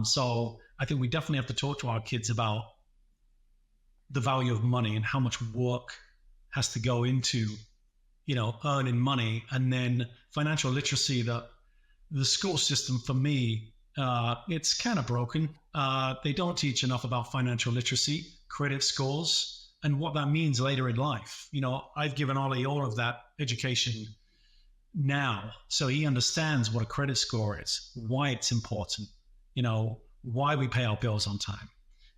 So I think we definitely have to talk to our kids about the value of money and how much work has to go into, earning money. And then financial literacy, the school system for me, it's kind of broken. They don't teach enough about financial literacy, credit scores, and what that means later in life. I've given Ollie all of that education now, so he understands what a credit score is, why it's important, why we pay our bills on time.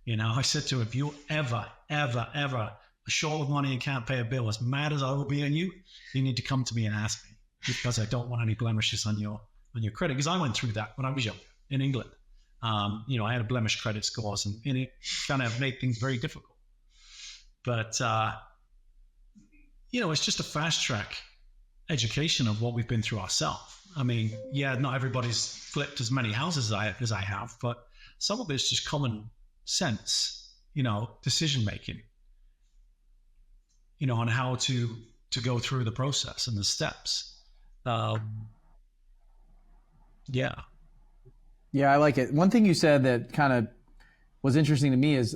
I said to him, if you ever are short of money and can't pay a bill, as mad as I will be on you, you need to come to me and ask me, because I don't want any blemishes on your credit. Because I went through that when I was young in England. I had a blemished credit scores, and it kind of made things very difficult. But it's just a fast track education of what we've been through ourselves. I mean, yeah, not everybody's flipped as many houses as I have, but some of it's just common sense, decision making, on how to go through the process and the steps. Yeah. Yeah, I like it. One thing you said that kind of was interesting to me is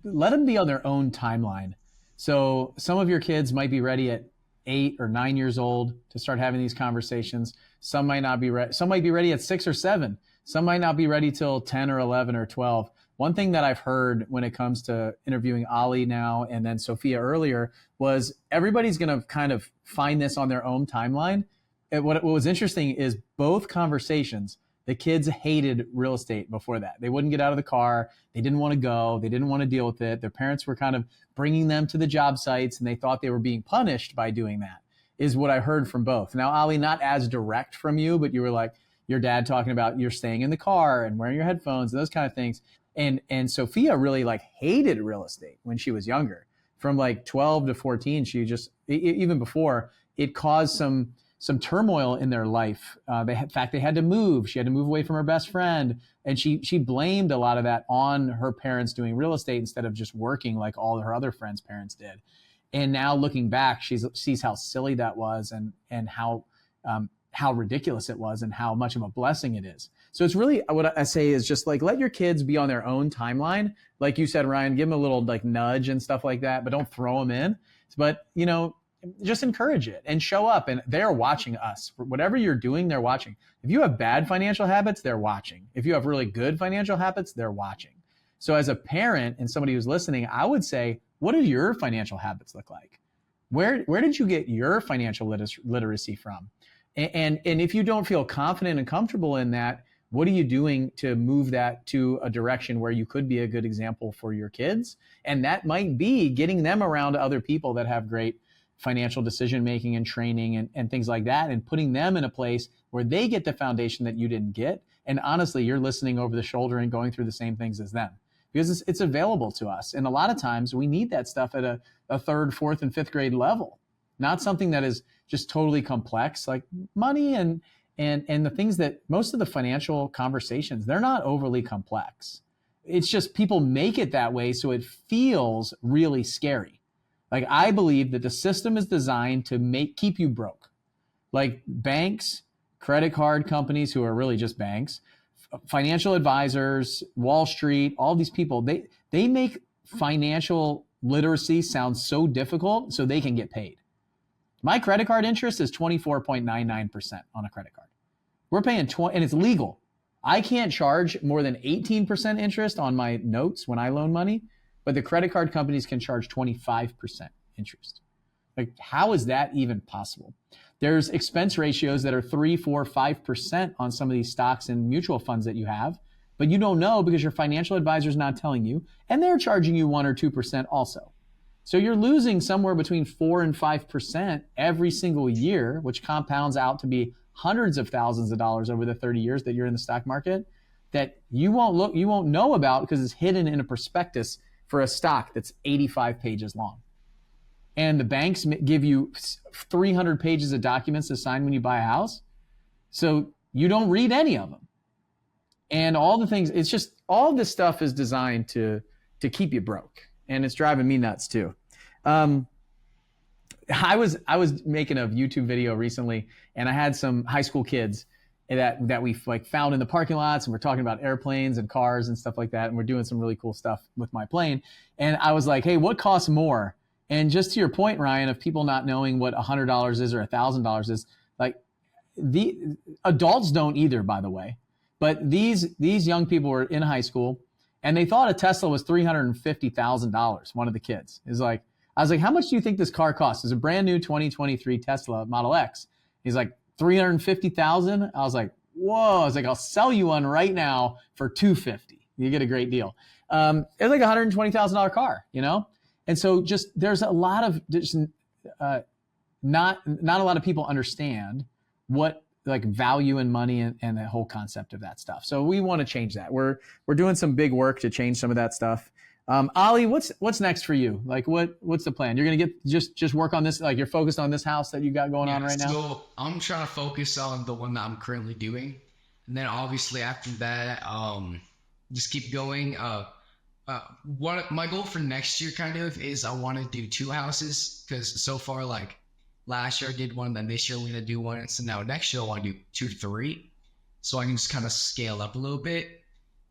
let them be on their own timeline. So some of your kids might be ready at 8 or 9 years old to start having these conversations. Some might not be ready. Some might be ready at 6 or 7. Some might not be ready till 10 or 11 or 12. One thing that I've heard when it comes to interviewing Ali now and then Sophia earlier was everybody's going to kind of find this on their own timeline. And what was interesting is both conversations, the kids hated real estate before that. They wouldn't get out of the car. They didn't want to go. They didn't want to deal with it. Their parents were kind of bringing them to the job sites and they thought they were being punished by doing that, is what I heard from both. Now, Ali, not as direct from you, but you were like your dad talking about you're staying in the car and wearing your headphones and those kind of things. And Sophia really like hated real estate when she was younger. From like 12 to 14, she just, even before, it caused some turmoil in their life. In fact, they had to move. She had to move away from her best friend. And she blamed a lot of that on her parents doing real estate instead of just working like all of her other friends' parents did. And now looking back, she sees how silly that was and how ridiculous it was and how much of a blessing it is. So it's really, what I say is just like, let your kids be on their own timeline. Like you said, Ryan, give them a little like nudge and stuff like that, but don't throw them in. But, just encourage it and show up. And they're watching us. Whatever you're doing, they're watching. If you have bad financial habits, they're watching. If you have really good financial habits, they're watching. So as a parent and somebody who's listening, I would say, what do your financial habits look like? Where did you get your financial literacy from? And if you don't feel confident and comfortable in that, what are you doing to move that to a direction where you could be a good example for your kids? And that might be getting them around other people that have great financial decision making and training and things like that, and putting them in a place where they get the foundation that you didn't get. And honestly, you're listening over the shoulder and going through the same things as them because it's available to us. And a lot of times we need that stuff at a third, fourth, and fifth grade level, not something that is just totally complex, like money and the things that most of the financial conversations, they're not overly complex. It's just people make it that way so it feels really scary. Like I believe that the system is designed to keep you broke. Like banks, credit card companies who are really just banks, financial advisors, Wall Street, all these people, they make financial literacy sound so difficult so they can get paid. My credit card interest is 24.99% on a credit card. We're paying and it's legal. I can't charge more than 18% interest on my notes when I loan money, but the credit card companies can charge 25% interest. Like, how is that even possible? There's expense ratios that are 3, 4, 5% on some of these stocks and mutual funds that you have, but you don't know because your financial advisor is not telling you, and they're charging you 1 or 2% also. So you're losing somewhere between 4 and 5% every single year, which compounds out to be hundreds of thousands of dollars over the 30 years that you're in the stock market that you won't know about because it's hidden in a prospectus for a stock that's 85 pages long. And the banks give you 300 pages of documents to sign when you buy a house. So you don't read any of them. And all the things, it's just, all this stuff is designed to keep you broke. And it's driving me nuts too. I was making a YouTube video recently, and I had some high school kids that we like found in the parking lots, and we're talking about airplanes and cars and stuff like that, and we're doing some really cool stuff with my plane. And I was like, hey, what costs more? And just to your point, Ryan, of people not knowing what $100 is or $1,000 is, like, the adults don't either, by the way. But these young people were in high school, and they thought a Tesla was $350,000. One of the kids is like, I was like, how much do you think this car costs? It's a brand new 2023 Tesla Model X. He's like, 350,000. I was like, whoa. I was like, I'll sell you one right now for 250. You get a great deal. It's like a $120,000 car, And so just there's a lot of not a lot of people understand what like value in money and the whole concept of that stuff. So we want to change that. We're doing some big work to change some of that stuff. Ali, what's next for you? Like what's the plan? You're gonna get just work on this, like you're focused on this house that you got going on right now? So I'm trying to focus on the one that I'm currently doing. And then obviously after that, just keep going. What my goal for next year kind of is I want to do 2 houses, because so far, like last year I did one, then this year we're gonna do one, so now next year I want to do 2 to 3. so I can just kind of scale up a little bit.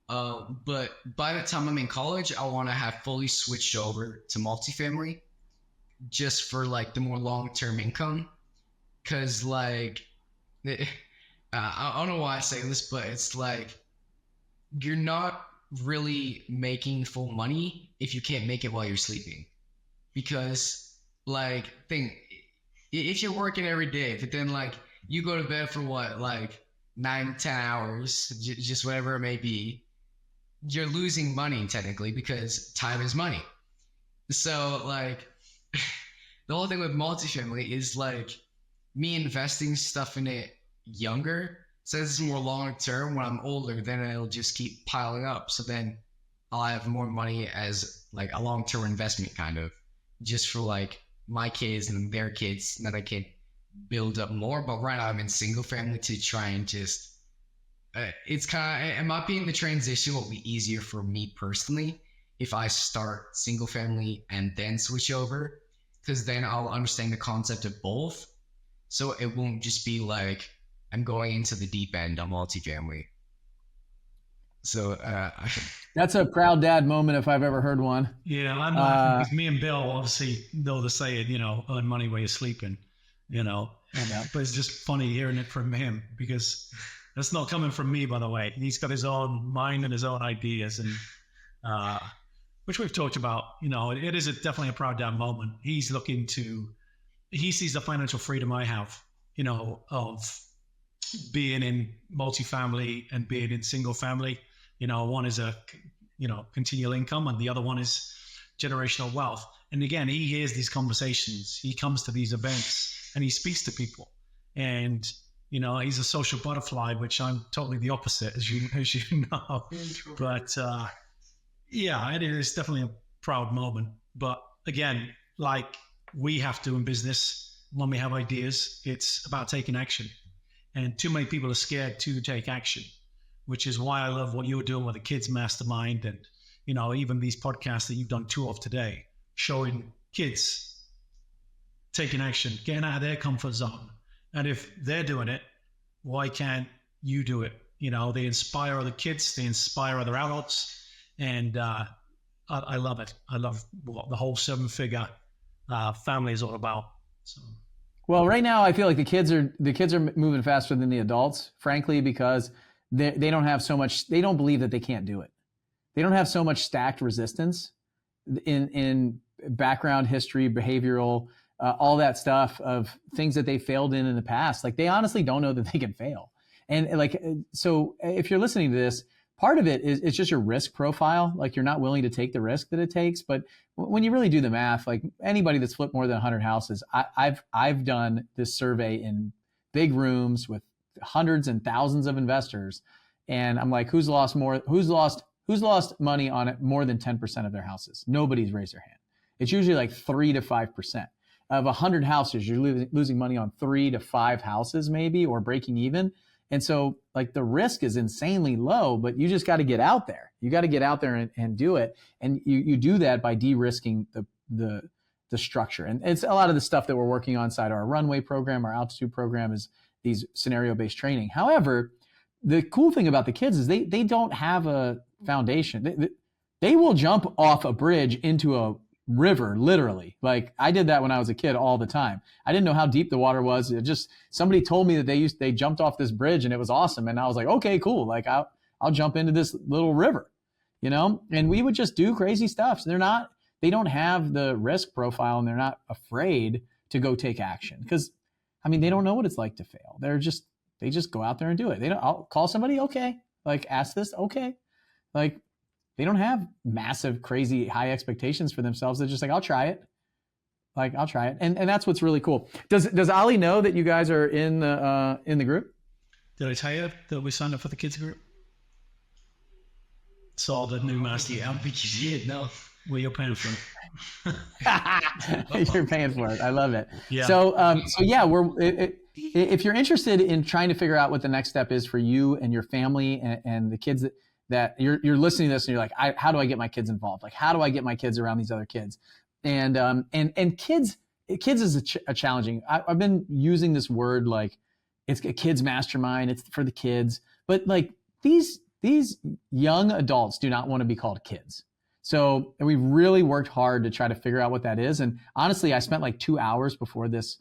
But by the time I'm in college, I want to have fully switched over to multifamily just for like the more long-term income. Cause like, I don't know why I say this, but it's like, you're not really making full money if you can't make it while you're sleeping. Because like, think, if you're working every day, but then like you go to bed for what, like 9, 10 hours, just whatever it may be, you're losing money technically because time is money. So like the whole thing with multifamily is like me investing stuff in it younger. So this is more long term. When I'm older, then it'll just keep piling up. So then I'll have more money as like a long term investment kind of just for like my kids and their kids that I can build up more. But right now I'm in single family to try and just it's kind of, it might be in the transition will be easier for me personally if I start single family and then switch over, because then I'll understand the concept of both. So it won't just be like I'm going into the deep end on multifamily. So That's a proud dad moment if I've ever heard one. Yeah, I'm laughing because me and Bill obviously know the saying, earn money while you're sleeping, But it's just funny hearing it from him because that's not coming from me, by the way. He's got his own mind and his own ideas, and which we've talked about. It is definitely a proud dad moment. He sees the financial freedom I have, of being in multifamily and being in single family. One is a continual income, and the other one is generational wealth. And again, he hears these conversations. He comes to these events and he speaks to people, and he's a social butterfly, which I'm totally the opposite, as you know. But yeah, it is definitely a proud moment. But again, like we have to in business, when we have ideas, it's about taking action. And too many people are scared to take action, which is why I love what you're doing with the Kids Mastermind, and even these podcasts that you've done 2 of today, showing kids taking action, getting out of their comfort zone. And if they're doing it, why can't you do it? They inspire other kids, they inspire other adults, and I love it. I love what the whole 7-figure family is all about. So. Well, right now I feel like the kids are moving faster than the adults, frankly, because they don't have so much. They don't believe that they can't do it. They don't have so much stacked resistance in background history, behavioral, all that stuff of things that they failed in the past. Like they honestly don't know that they can fail. And like, so if you're listening to this, part of it is it's just your risk profile. Like you're not willing to take the risk that it takes. But when you really do the math, like anybody that's flipped more than 100 houses, I've done this survey in big rooms with hundreds and thousands of investors. And I'm like, who's lost money on it more than 10% of their houses? Nobody's raised their hand. It's usually like 3 to 5%. Of 100 houses, you're losing money on 3 to 5 houses maybe, or breaking even. And so like the risk is insanely low, but you just got to get out there. You got to get out there and do it. And you do that by de-risking the structure. And it's a lot of the stuff that we're working on inside our runway program, our altitude program, is these scenario-based training. However, the cool thing about the kids is they don't have a foundation. They will jump off a bridge into a river, literally. Like I did that when I was a kid all the time. I didn't know how deep the water was. It just, somebody told me that they jumped off this bridge and it was awesome. And I was like, okay, cool. Like I'll jump into this little river, and we would just do crazy stuff. So they don't have the risk profile, and they're not afraid to go take action, because they don't know what it's like to fail. They just go out there and do it. I'll call somebody. Okay. Like ask this. Okay. Like, they don't have massive, crazy, high expectations for themselves. They're just like, I'll try it. And that's what's really cool. Does Ali know that you guys are in the group? Did I tell you that we signed up for the kids group? Saw the new master. Yeah, I'm thinking you did. No. Well, you're paying for it. You're paying for it. I love it. Yeah. So yeah, if you're interested in trying to figure out what the next step is for you and your family and the kids that you're listening to this and you're like, how do I get my kids involved? Like, how do I get my kids around these other kids? And kids is a challenging. I've been using this word like it's a kids mastermind. It's for the kids, But like these young adults do not want to be called kids. So we really worked hard to try to figure out what that is. And honestly, I spent like 2 hours before this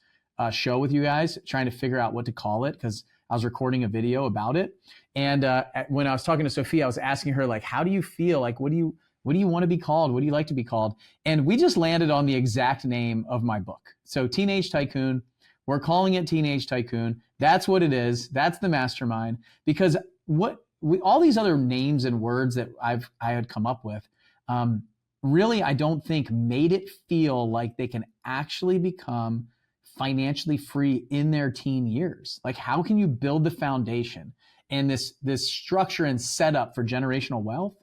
show with you guys trying to figure out what to call it because I was recording a video about it. And when I was talking to Sophia, I was asking her like, how do you feel? Like, what do you want to be called? What do you like to be called? And we just landed on the exact name of my book. So Teenage Tycoon, we're calling it Teenage Tycoon. That's what it is. That's the mastermind. Because all these other names and words that I had come up with, really, I don't think made it feel like they can actually become financially free in their teen years. Like, how can you build the foundation and this structure and setup for generational wealth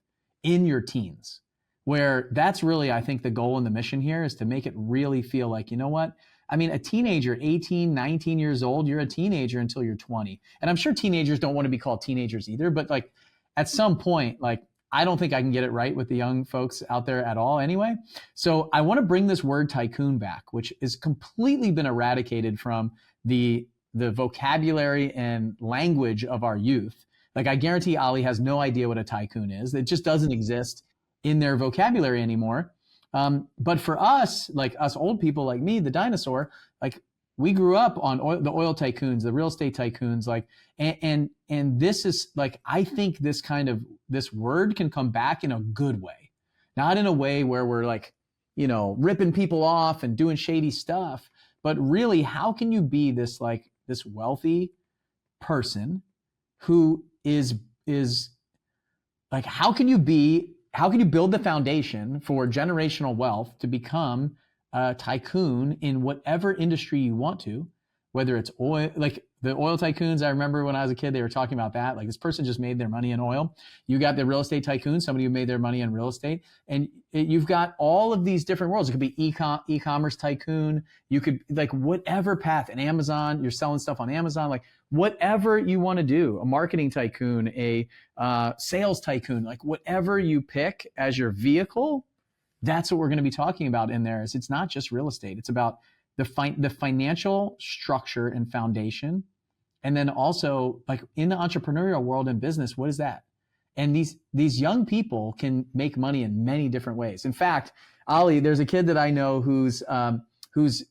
in your teens? Where that's really, I think, the goal and the mission here is to make it really feel like, you know what? I mean, a teenager, 18, 19 years old, you're a teenager until you're 20. And I'm sure teenagers don't want to be called teenagers either, but like at some point, like, I don't think I can get it right with the young folks out there at all anyway. So I want to bring this word tycoon back, which has completely been eradicated from the vocabulary and language of our youth. Like, I guarantee Ali has no idea what a tycoon is. It just doesn't exist in their vocabulary anymore. But for us, like us old people like me, the dinosaur, like we grew up on the oil tycoons, the real estate tycoons, like, and this is like, I think this word can come back in a good way, not in a way where we're like, you know, ripping people off and doing shady stuff, but really, how can you be this wealthy person who is like, how can you build the foundation for generational wealth to become a tycoon in whatever industry you want to, whether it's oil, like the oil tycoons. I remember when I was a kid, they were talking about that. Like, this person just made their money in oil. You got the real estate tycoon, somebody who made their money in real estate. And you've got all of these different worlds. It could be e-commerce tycoon. You could, like, whatever path, in Amazon, you're selling stuff on Amazon, like whatever you want to do, a marketing tycoon, a sales tycoon, like whatever you pick as your vehicle, that's what we're going to be talking about in there. It's not just real estate. It's about the financial structure and foundation. And then also, like, in the entrepreneurial world and business, what is that? And these young people can make money in many different ways. In fact, Ali, there's a kid that I know who's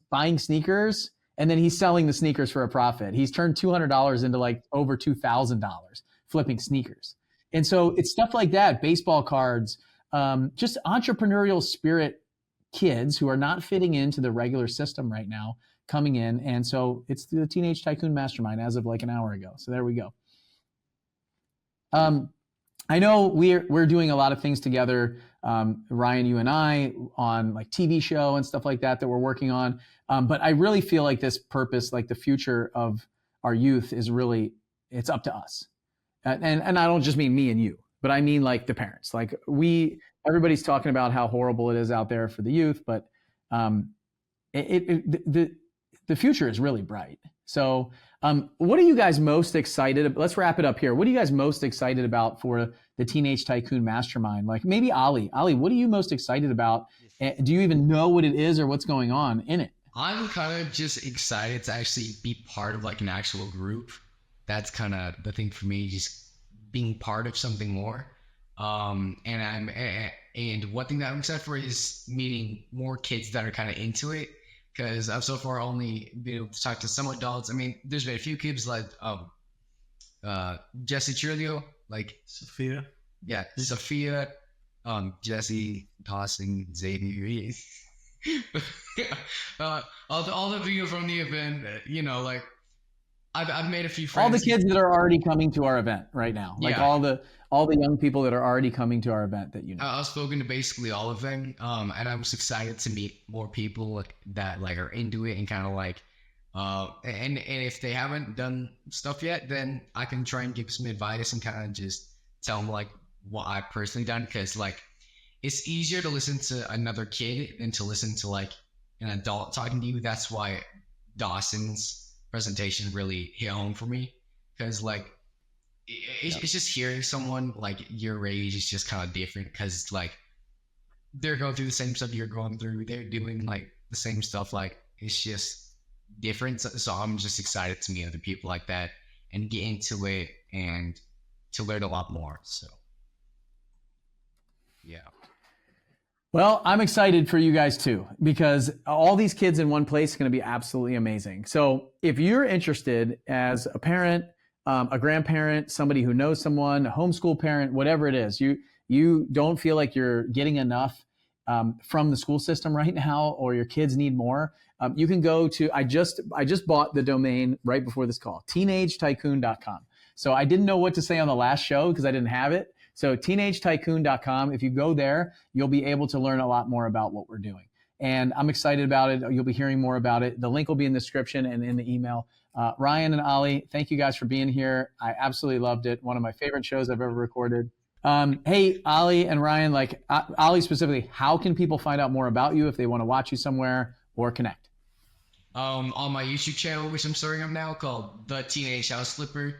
buying sneakers and then he's selling the sneakers for a profit. He's turned $200 into like over $2,000 flipping sneakers. And so it's stuff like that, baseball cards, just entrepreneurial spirit kids who are not fitting into the regular system right now coming in. And so it's the Teenage Tycoon Mastermind as of like an hour ago. So there we go. I know we're doing a lot of things together, Ryan, you and I, on like TV show and stuff like that we're working on. But I really feel like this purpose, like the future of our youth, is really, it's up to us. And I don't just mean me and you, but I mean like the parents. Like, everybody's talking about how horrible it is out there for the youth, but the future is really bright. So what are you guys most excited about? Let's wrap it up here. What are you guys most excited about for the Teenage Tycoon Mastermind? Like, maybe Ali, what are you most excited about? Do you even know what it is or what's going on in it? I'm kind of just excited to actually be part of like an actual group. That's kind of the thing for me, just being part of something more. And one thing that I'm excited for is meeting more kids that are kind of into it, because I've so far only been able to talk to some adults. I mean, there's been a few kids like Jesse Trilio, like Sophia. Yeah, Sophia, Jesse, Dawson, Xavier. All the people from the event, you know, like I've made a few friends. All the kids that are already coming to our event right now, like all the young people that are already coming to our event that you know. I've spoken to basically all of them, and I'm just excited to meet more people that like are into it and kind of like, and if they haven't done stuff yet, then I can try and give some advice and kind of just tell them like what I've personally done, because like it's easier to listen to another kid than to listen to like an adult talking to you. That's why Dawson's presentation really hit home for me, because like it's just hearing someone like your age is just kind of different, because like they're going through the same stuff you're going through, they're doing like the same stuff, like it's just different. So I'm just excited to meet other people like that and get into it and to learn a lot more. So, yeah. Well, I'm excited for you guys too, because all these kids in one place is going to be absolutely amazing. So if you're interested as a parent, a grandparent, somebody who knows someone, a homeschool parent, whatever it is, you don't feel like you're getting enough from the school system right now, or your kids need more, you can go to, I just bought the domain right before this call, teenagetycoon.com. So I didn't know what to say on the last show because I didn't have it. So teenagetycoon.com, if you go there, you'll be able to learn a lot more about what we're doing. And I'm excited about it. You'll be hearing more about it. The link will be in the description and in the email. Ryan and Ali, thank you guys for being here. I absolutely loved it. One of my favorite shows I've ever recorded. Hey, Ali and Ryan, like Ali specifically, how can people find out more about you if they want to watch you somewhere or connect? On my YouTube channel, which I'm starting up now, called The Teenage House Flipper.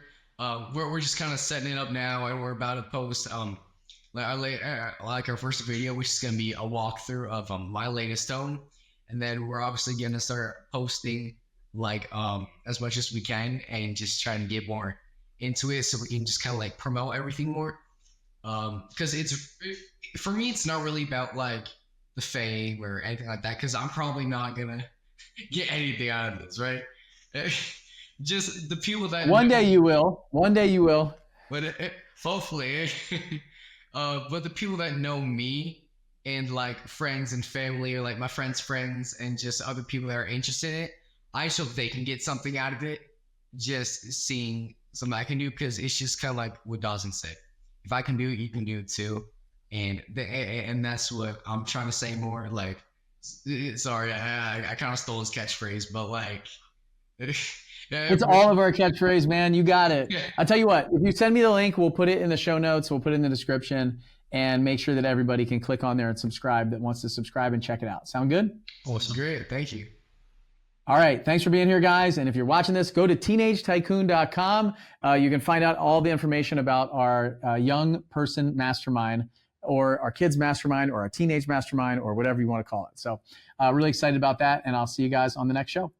We're just kind of setting it up now, and we're about to post like our first video, which is gonna be a walkthrough of my latest home, and then we're obviously gonna start posting like as much as we can, and just trying to get more into it, so we can just kind of like promote everything more. Because for me, it's not really about like the fame or anything like that, because I'm probably not gonna get anything out of this, right? Just the people that one day you will. But hopefully, but the people that know me and like friends and family, or like my friends' friends, and just other people that are interested in it, I hope they can get something out of it. Just seeing something I can do, because it's just kind of like what Dawson said: if I can do it, you can do it too. And that's what I'm trying to say more. Like, sorry, I kind of stole his catchphrase, but like. It's all of our catchphrase, man. You got it. I'll tell you what, if you send me the link, we'll put it in the show notes. We'll put it in the description, and make sure that everybody can click on there and subscribe that wants to subscribe and check it out. Sound good? Awesome. Great. Thank you. All right. Thanks for being here, guys. And if you're watching this, go to teenagetycoon.com. You can find out all the information about our young person mastermind, or our kids mastermind, or our teenage mastermind, or whatever you want to call it. So really excited about that. And I'll see you guys on the next show.